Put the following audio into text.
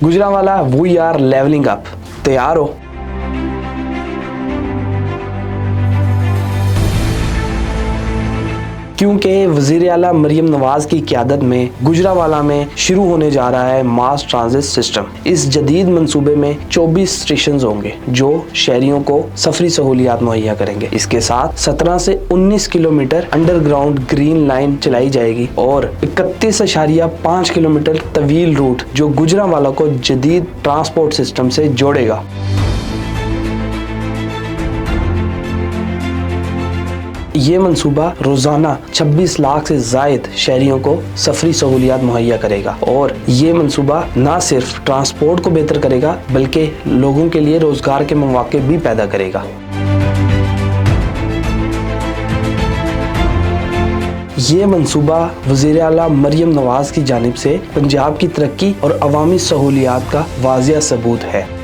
Gujranwala we are levelling up. तैयार हो? क्योंकि वज़ीर आला मरियम नवाज की क़यादत में गुजरांवाला में शुरू होने जा रहा है मास ट्रांजिट सिस्टम। इस जदीद मंसूबे में 24 स्टेशन होंगे जो शहरियों को सफरी सहूलियात मुहैया करेंगे। इसके साथ 17 से 19 किलोमीटर अंडरग्राउंड ग्रीन लाइन चलाई जाएगी और 31.5 किलोमीटर तवील रूट जो गुजरांवाला को जदीद ट्रांसपोर्ट सिस्टम से जोड़ेगा। ये मंसूबा रोज़ाना 26 लाख से ज़ायद शहरियों को सफरी सहूलियात मुहैया करेगा और ये मंसूबा ना सिर्फ ट्रांसपोर्ट को बेहतर करेगा बल्कि लोगों के लिए रोज़गार के मौके भी पैदा करेगा। ये मंसूबा वज़ीर आला मरियम नवाज की जानिब से पंजाब की तरक्की और अवामी सहूलियात का वाज़िया सबूत है।